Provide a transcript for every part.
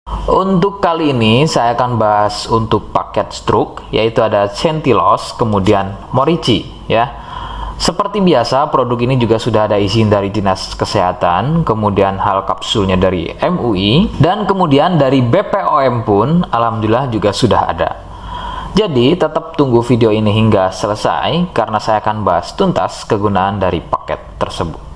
Untuk kali ini saya akan bahas untuk paket stroke, yaitu ada Centilos, kemudian Morici ya. Seperti biasa, produk ini juga sudah ada izin dari Dinas Kesehatan, kemudian hal kapsulnya dari MUI, dan kemudian dari BPOM pun alhamdulillah juga sudah ada. Jadi tetap tunggu video ini hingga selesai karena saya akan bahas tuntas kegunaan dari paket tersebut.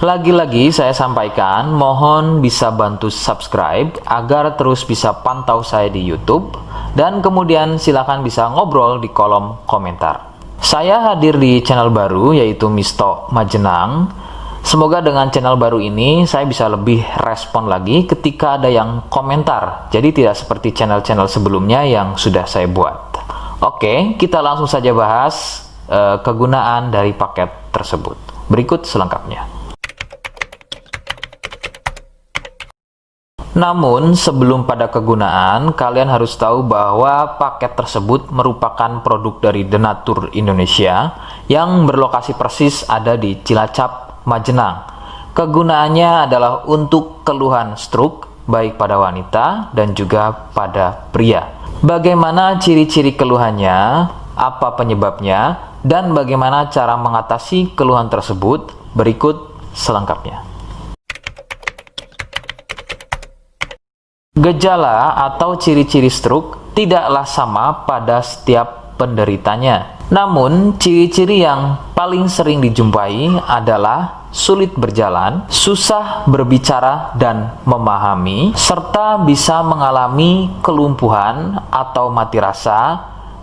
Lagi-lagi saya sampaikan, mohon bisa bantu subscribe agar terus bisa pantau saya di YouTube, dan kemudian silakan bisa ngobrol di kolom komentar. Saya hadir di channel baru yaitu Misto Majenang. Semoga dengan channel baru ini saya bisa lebih respon lagi ketika ada yang komentar. Jadi tidak seperti channel-channel sebelumnya yang sudah saya buat. Oke, kita langsung saja bahas kegunaan dari paket tersebut. Berikut selengkapnya. Namun, sebelum pada kegunaan, kalian harus tahu bahwa paket tersebut merupakan produk dari Denatur Indonesia yang berlokasi persis ada di Cilacap, Majenang. Kegunaannya adalah untuk keluhan stroke, baik pada wanita dan juga pada pria. Bagaimana ciri-ciri keluhannya, apa penyebabnya, dan bagaimana cara mengatasi keluhan tersebut, berikut selengkapnya. Gejala atau ciri-ciri stroke tidaklah sama pada setiap penderitanya. Namun, ciri-ciri yang paling sering dijumpai adalah sulit berjalan, susah berbicara dan memahami, serta bisa mengalami kelumpuhan atau mati rasa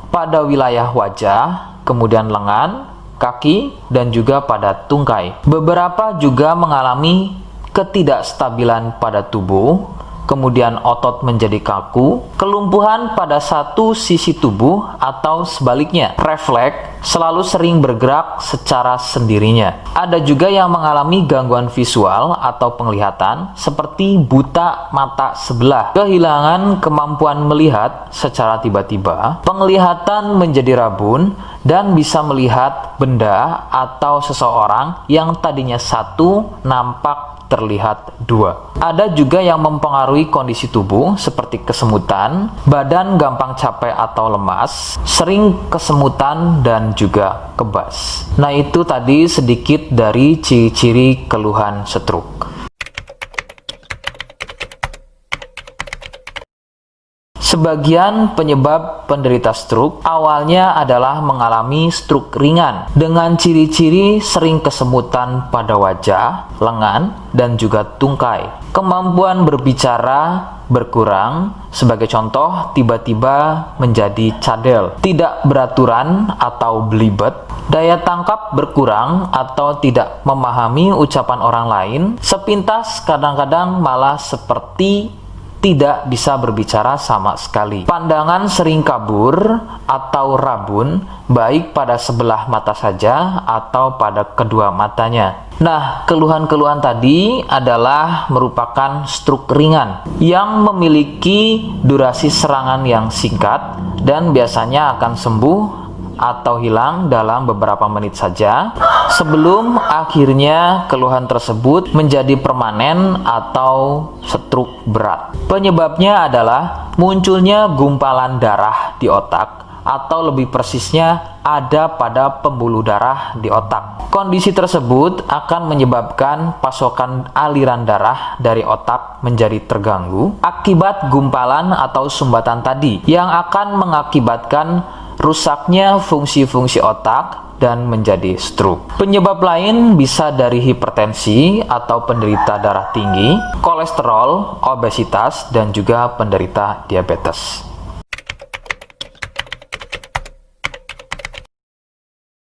pada wilayah wajah, kemudian lengan, kaki, dan juga pada tungkai. Beberapa juga mengalami ketidakstabilan pada tubuh, kemudian otot menjadi kaku, kelumpuhan pada satu sisi tubuh atau sebaliknya, refleks selalu sering bergerak secara sendirinya. Ada juga yang mengalami gangguan visual atau penglihatan seperti buta mata sebelah, kehilangan kemampuan melihat secara tiba-tiba, penglihatan menjadi rabun, dan bisa melihat benda atau seseorang yang tadinya satu nampak terlihat dua. Ada juga yang mempengaruhi kondisi tubuh seperti kesemutan, badan gampang capek atau lemas, sering kesemutan, dan juga kebas. Nah, itu tadi sedikit dari ciri-ciri keluhan stroke. Sebagian penyebab penderita stroke awalnya adalah mengalami stroke ringan dengan ciri-ciri sering kesemutan pada wajah, lengan, dan juga tungkai. Kemampuan berbicara berkurang, sebagai contoh tiba-tiba menjadi cadel, tidak beraturan atau belibet, daya tangkap berkurang atau tidak memahami ucapan orang lain, sepintas kadang-kadang malah seperti tidak bisa berbicara sama sekali. Pandangan sering kabur atau rabun, baik pada sebelah mata saja atau pada kedua matanya. Nah, keluhan-keluhan tadi adalah merupakan stroke ringan yang memiliki durasi serangan yang singkat dan biasanya akan sembuh atau hilang dalam beberapa menit saja sebelum akhirnya keluhan tersebut menjadi permanen atau stroke berat. Penyebabnya adalah munculnya gumpalan darah di otak, atau lebih persisnya ada pada pembuluh darah di otak. Kondisi tersebut akan menyebabkan pasokan aliran darah dari otak menjadi terganggu akibat gumpalan atau sumbatan tadi yang akan mengakibatkan rusaknya fungsi-fungsi otak dan menjadi stroke. Penyebab lain bisa dari hipertensi atau penderita darah tinggi, kolesterol, obesitas, dan juga penderita diabetes.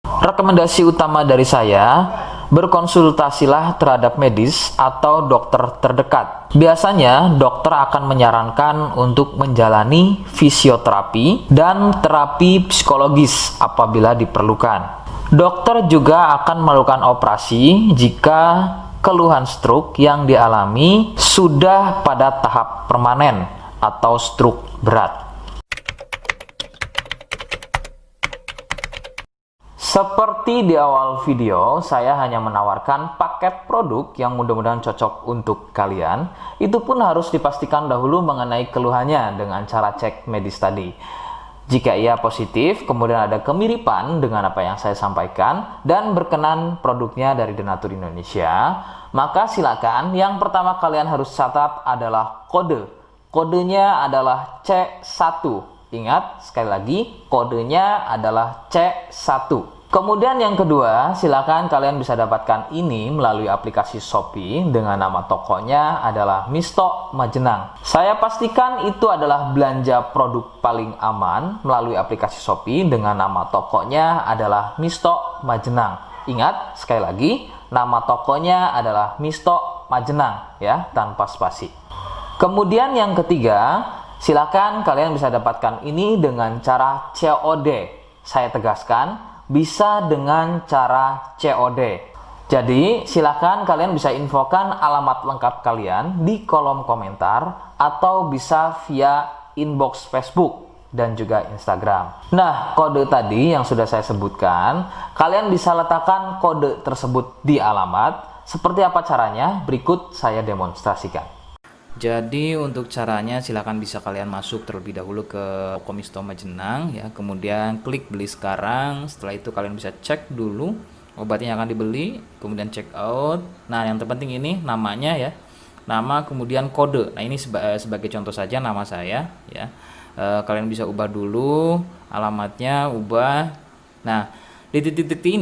Rekomendasi utama dari saya, berkonsultasilah terhadap medis atau dokter terdekat. Biasanya dokter akan menyarankan untuk menjalani fisioterapi dan terapi psikologis apabila diperlukan. Dokter juga akan melakukan operasi jika keluhan stroke yang dialami sudah pada tahap permanen atau stroke berat. Seperti di awal video, saya hanya menawarkan paket produk yang mudah-mudahan cocok untuk kalian. Itu pun harus dipastikan dahulu mengenai keluhannya dengan cara cek medis tadi. Jika ia positif, kemudian ada kemiripan dengan apa yang saya sampaikan dan berkenan produknya dari Denatur Indonesia, maka silakan yang pertama kalian harus catat adalah kode. Kodenya adalah C1. Ingat, sekali lagi, kodenya adalah C1. Kemudian yang kedua, silakan kalian bisa dapatkan ini melalui aplikasi Shopee dengan nama tokonya adalah Misto Majenang. Saya pastikan itu adalah belanja produk paling aman melalui aplikasi Shopee dengan nama tokonya adalah Misto Majenang. Ingat, sekali lagi, nama tokonya adalah Misto Majenang ya, tanpa spasi. Kemudian yang ketiga, silakan kalian bisa dapatkan ini dengan cara COD. Saya tegaskan, bisa dengan cara COD. Jadi silakan kalian bisa infokan alamat lengkap kalian di kolom komentar atau bisa via inbox Facebook dan juga Instagram. Nah, kode tadi yang sudah saya sebutkan, kalian bisa letakkan kode tersebut di alamat. Seperti apa caranya? Berikut saya demonstrasikan. Jadi untuk caranya silakan bisa kalian masuk terlebih dahulu ke toko Misto Majenang ya, kemudian klik beli sekarang. Setelah itu kalian bisa cek dulu obatnya yang akan dibeli, kemudian check out. Nah, yang terpenting ini namanya ya, nama kemudian kode. Nah, ini sebagai contoh saja nama saya ya. Kalian bisa ubah dulu alamatnya, ubah. Nah, di titik-titik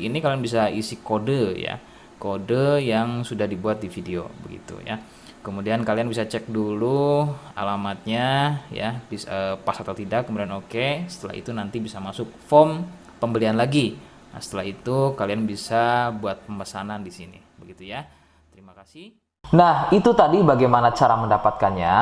ini kalian bisa isi kode ya, kode yang sudah dibuat di video begitu ya. Kemudian kalian bisa cek dulu alamatnya ya, pas atau tidak, kemudian oke. Setelah itu nanti bisa masuk form pembelian lagi. Nah, setelah itu kalian bisa buat pemesanan di sini begitu ya. Terima kasih. Nah, itu tadi bagaimana cara mendapatkannya.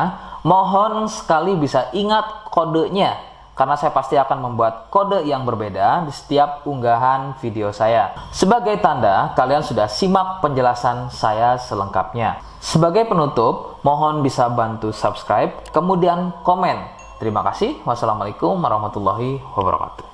Mohon sekali bisa ingat kodenya, karena saya pasti akan membuat kode yang berbeda di setiap unggahan video saya. Sebagai tanda, kalian sudah simak penjelasan saya selengkapnya. Sebagai penutup, mohon bisa bantu subscribe, kemudian komen. Terima kasih. Wassalamualaikum warahmatullahi wabarakatuh.